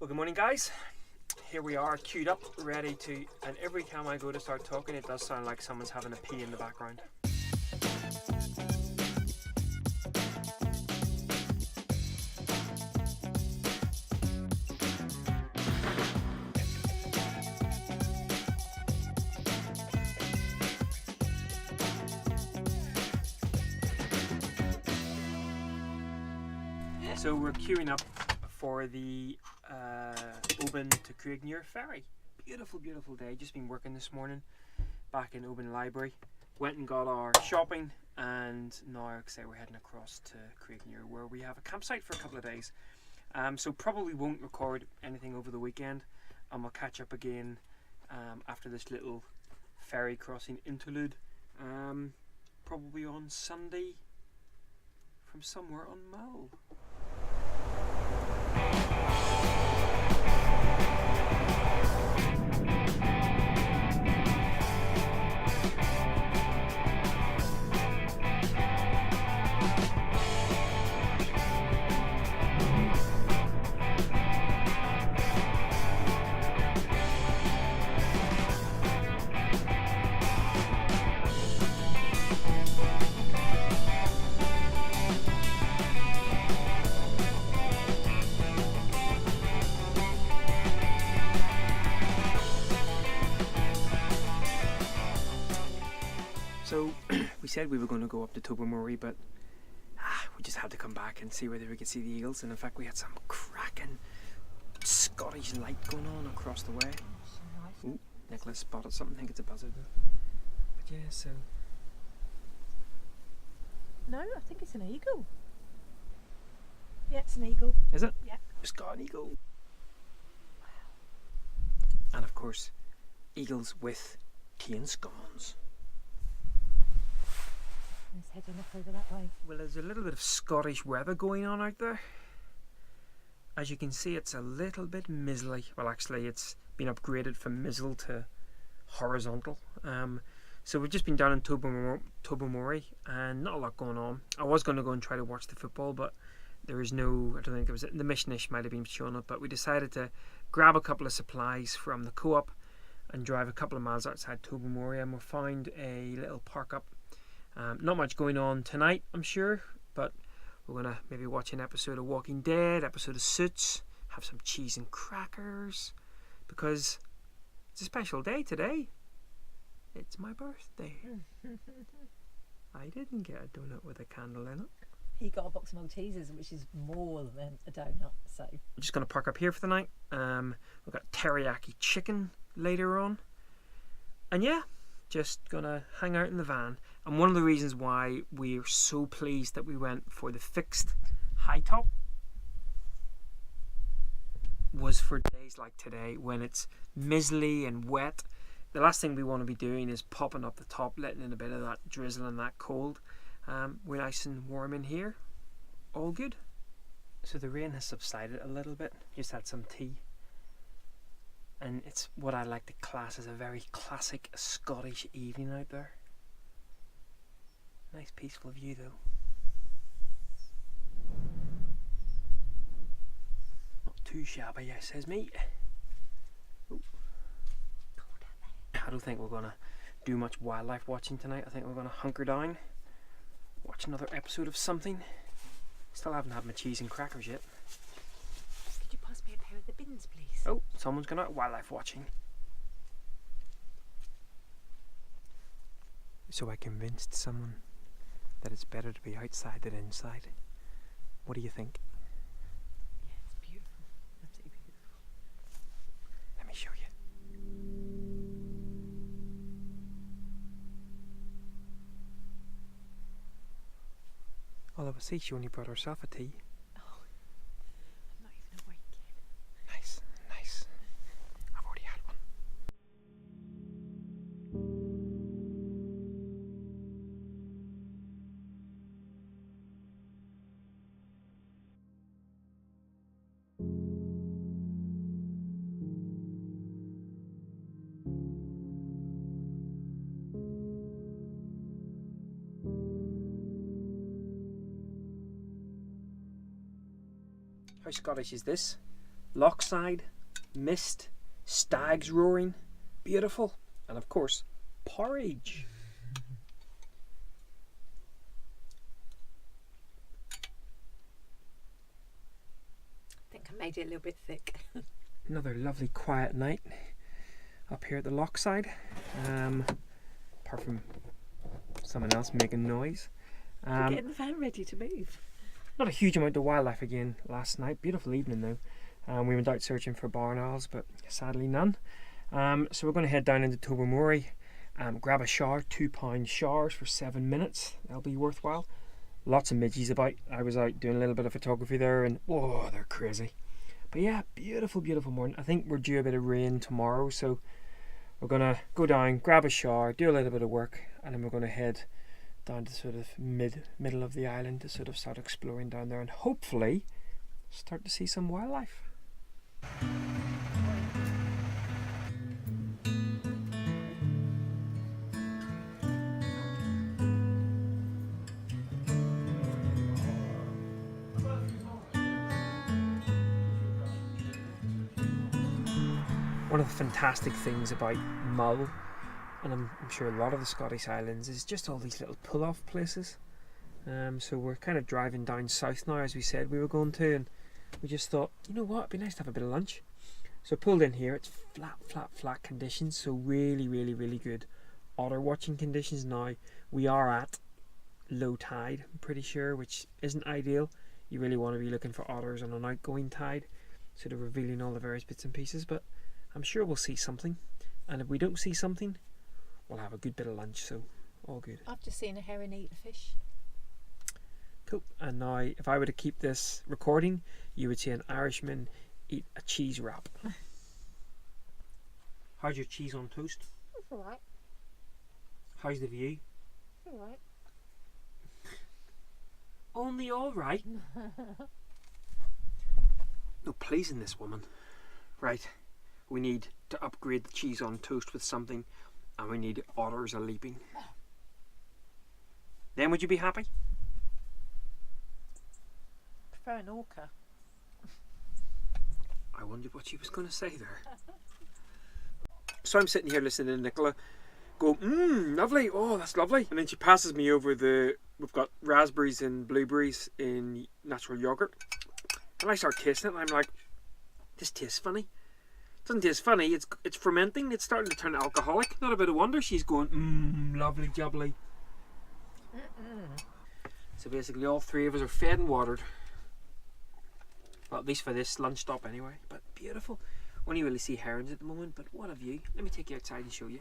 Well, good morning, guys. Here we are, queued up, ready to, and every time I go to start talking, it does sound like someone's having a pee in the background. So we're queuing up for the Oban to Craigmuir ferry. Beautiful, beautiful day. Just been working this morning back in Oban Library. Went and got our shopping, and now, like I say, we're heading across to Craigmuir where we have a campsite for a couple of days. So probably won't record anything over the weekend, and we'll catch up again after this little ferry crossing interlude. Probably on Sunday from somewhere on Mull. So we said we were going to go up to Tobermory, but we just had to come back and see whether we could see the eagles. And in fact, we had some cracking Scottish light going on across the way. Ooh, Nicholas spotted something. I think it's a buzzard though. But yeah, so. No, I think it's an eagle. Yeah, it's an eagle. Is it? Yeah. It's got an eagle. Wow. And of course, eagles with tea and scones. Let's head on up over that way. Well, there's a little bit of Scottish weather going on out there. As you can see, it's a little bit mizzly. Well, actually, it's been upgraded from mizzle to horizontal. So we've just been down in Tobermory, and not a lot going on. I was going to go and try to watch the football, but there is no, I don't think it was, the Mishnish might have been showing up, but we decided to grab a couple of supplies from the co-op and drive a couple of miles outside Tobermory, and we found a little park up. Not much going on tonight, I'm sure, but we're going to maybe watch an episode of Walking Dead, episode of Suits, have some cheese and crackers, because it's a special day today. It's my birthday. I didn't get a donut with a candle in it. He got a box of Maltesers, which is more than a donut, so. I'm just going to park up here for the night. We've got teriyaki chicken later on. And yeah, just going to hang out in the van. And one of the reasons why we're so pleased that we went for the fixed high top was for days like today when it's mizzly and wet. The last thing we want to be doing is popping up the top, letting in a bit of that drizzle and that cold. We're nice and warm in here. All good. So the rain has subsided a little bit. Just had some tea. And it's what I like to class as a very classic Scottish evening out there. Nice peaceful view though. Not too shabby, says me. Ooh. I don't think we're going to do much wildlife watching tonight. I think we're going to hunker down, watch another episode of something. Still haven't had my cheese and crackers yet. Could you pass me a pair of the bins, please? Oh, someone's gone out wildlife watching. So I convinced someone that it's better to be outside than inside. What do you think? Yeah, it's beautiful. Absolutely beautiful. Let me show you. All of a sudden, she only brought herself a tea. Oh, I'm not even awake yet. Nice, nice. I've already had one. How Scottish is this? Lochside, mist, stags roaring, beautiful, and of course, porridge. I think I made it a little bit thick. Another lovely quiet night up here at the Lochside. Apart from someone else making noise. Getting the van ready to move. Not a huge amount of wildlife again last night. Beautiful evening though. We went out searching for barn owls, but sadly none. So we're going to head down into Tobermory, grab a shower, £2 showers for 7 minutes. That'll be worthwhile. Lots of midgies about. I was out doing a little bit of photography there, and whoa, they're crazy. But yeah, beautiful, beautiful morning. I think we're due a bit of rain tomorrow, so we're going to go down, grab a shower, do a little bit of work, and then we're going to head down to sort of middle of the island to sort of start exploring down there and hopefully start to see some wildlife. One of the fantastic things about Mull, and I'm sure a lot of the Scottish Islands, is just all these little pull-off places. So we're kind of driving down south now, as we said we were going to, and we just thought, you know what, it'd be nice to have a bit of lunch. So pulled in here. It's flat conditions, so really, really, really good otter watching conditions. Now we are at low tide, I'm pretty sure, which isn't ideal. You really want to be looking for otters on an outgoing tide, sort of revealing all the various bits and pieces, but I'm sure we'll see something, and if we don't see something, we'll have a good bit of lunch, so all good. I've just seen a heron eat a fish. Cool. And now, if I were to keep this recording, you would see an Irishman eat a cheese wrap. How's your cheese on toast? It's alright. How's the view? It's alright. Only alright. No pleasing this woman. Right. We need to upgrade the cheese on toast with something, and we need otters a leaping. Then would you be happy? Prefer an orca. I wondered what she was going to say there. So I'm sitting here listening to Nicola go, lovely, oh that's lovely. And then she passes me over we've got raspberries and blueberries in natural yogurt. And I start tasting it and I'm like, this tastes funny. It doesn't taste funny, it's fermenting, it's starting to turn alcoholic. Not a bit of wonder she's going, lovely jubbly. So basically all three of us are fed and watered. Well, at least for this lunch stop anyway. But beautiful. Only really see herons at the moment, but what a view. Let me take you outside and show you.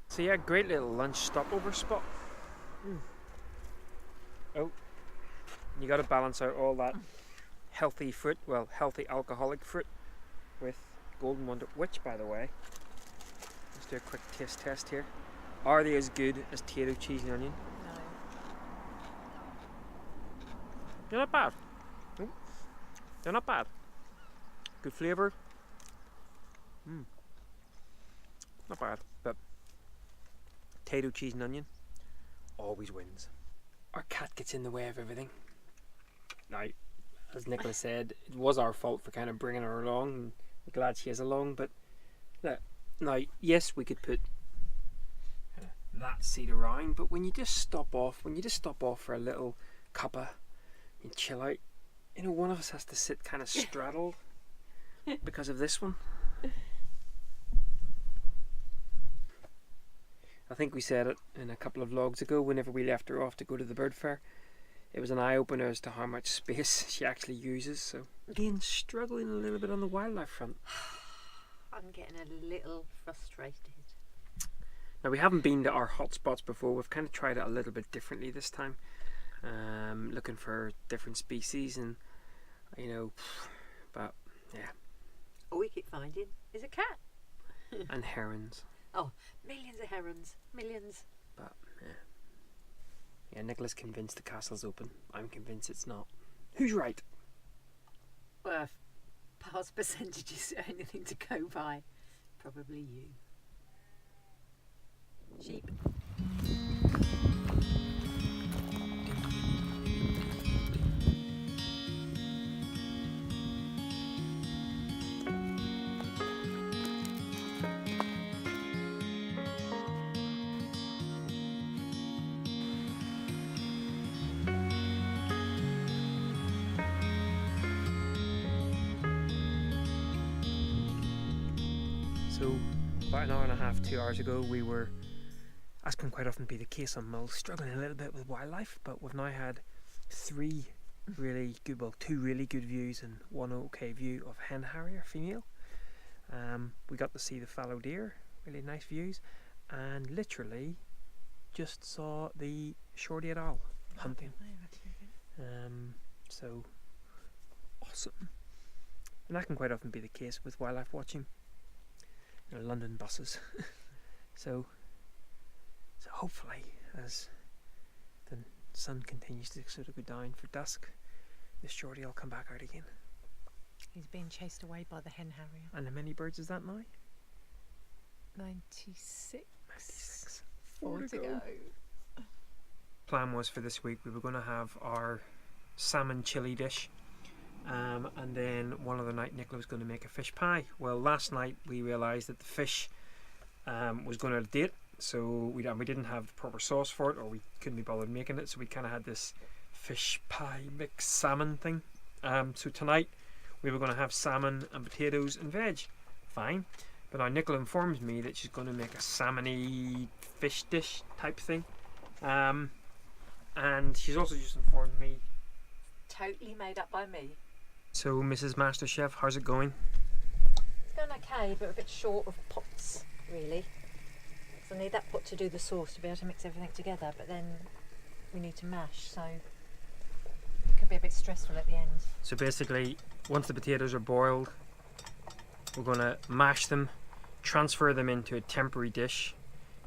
So yeah, great little lunch stopover spot. Oh, you got to balance out all that healthy fruit, well, healthy alcoholic fruit with Golden Wonder, which, by the way, let's do a quick taste test here. Are they as good as potato, cheese and onion? No. They're not bad. They're not bad. Good flavour. Not bad, but potato, cheese and onion always wins. Our cat gets in the way of everything. Now, as Nicola said, it was our fault for kind of bringing her along, and we're glad she is along, but look, now, yes, we could put that seat around, but when you just stop off for a little cuppa and chill out, you know, one of us has to sit kind of straddled because of this one. I think we said it in a couple of vlogs ago whenever we left her off to go to the bird fair. It was an eye-opener as to how much space she actually uses, so again, struggling a little bit on the wildlife front. I'm getting a little frustrated. Now, we haven't been to our hotspots before. We've kind of tried it a little bit differently this time, looking for different species, and you know, but yeah. All we keep finding is a cat. And herons. Oh, millions of herons, millions. But yeah, Nicola's convinced the castle's open. I'm convinced it's not. Who's right? Well, if past percentages are anything to go by, probably you. Sheep. So about an hour and a half, 2 hours ago, we were, as can quite often be the case on Mull, struggling a little bit with wildlife, but we've now had two really good views and one okay view of hen harrier female. We got to see the fallow deer, really nice views, and literally just saw the short-eared owl hunting. So awesome. And that can quite often be the case with wildlife watching. London buses. so hopefully, as the sun continues to sort of go down for dusk, the shorty will come back out again. He's being chased away by the hen harrier. And how many birds is that now? 96. 96. 4 to go. Plan was for this week we were going to have our salmon chili dish. And then one other night Nicola was going to make a fish pie. Well, last night we realised that the fish was going out of date, so we didn't have the proper sauce for it, or we couldn't be bothered making it, so we kind of had this fish pie mixed salmon thing. So tonight we were going to have salmon and potatoes and veg. Fine. But now Nicola informs me that she's going to make a salmon-y fish dish type thing. And she's also just informed me. Totally made up by me. So, Mrs. MasterChef, how's it going? It's going okay, but a bit short of pots, really. So I need that pot to do the sauce to be able to mix everything together, but then we need to mash, so it could be a bit stressful at the end. So basically, once the potatoes are boiled, we're going to mash them, transfer them into a temporary dish,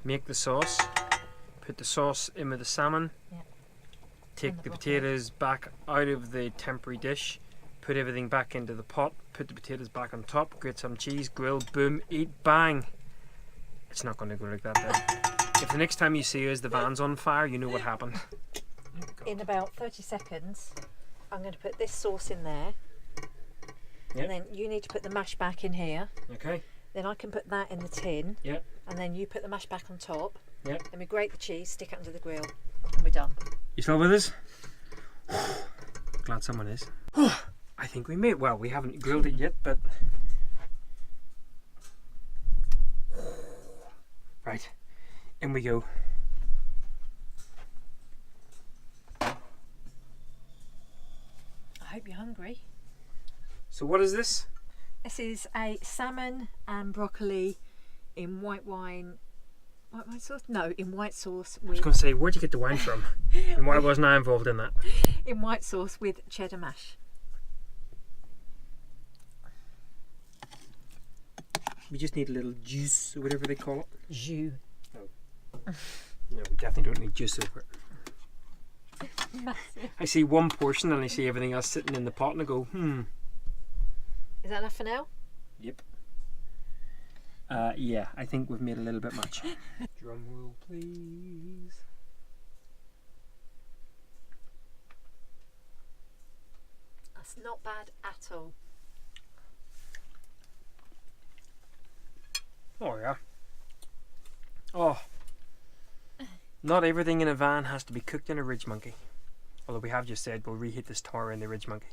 make the sauce, put the sauce in with the salmon, take the potatoes back out of the temporary dish, put everything back into the pot, put the potatoes back on top, grate some cheese, grill, boom, eat, bang. It's not going to go like that though. If the next time you see us, the van's on fire, you know what happened. In about 30 seconds, I'm going to put this sauce in there. Yep. And then you need to put the mash back in here. Okay. Then I can put that in the tin. Yep. And then you put the mash back on top. Yep. Then we grate the cheese, stick it under the grill, and we're done. You still with us? Glad someone is. I think we made, well, we haven't grilled it yet, but right, in we go. I hope you're hungry. So what is this? This is a salmon and broccoli in white wine sauce? No, in white sauce I was with going to say, where'd you get the wine from? And why wasn't I involved in that? in white sauce with cheddar mash. We just need a little juice, or whatever they call it. Jus. No, we definitely don't need juice over it. Massive. I see one portion and I see everything else sitting in the pot and I go, Is that enough for now? Yep. Yeah, I think we've made a little bit much. Drum roll, please. That's not bad at all. Oh yeah. Oh. Not everything in a van has to be cooked in a Ridge Monkey. Although we have just said we'll reheat this tomorrow in the Ridge Monkey.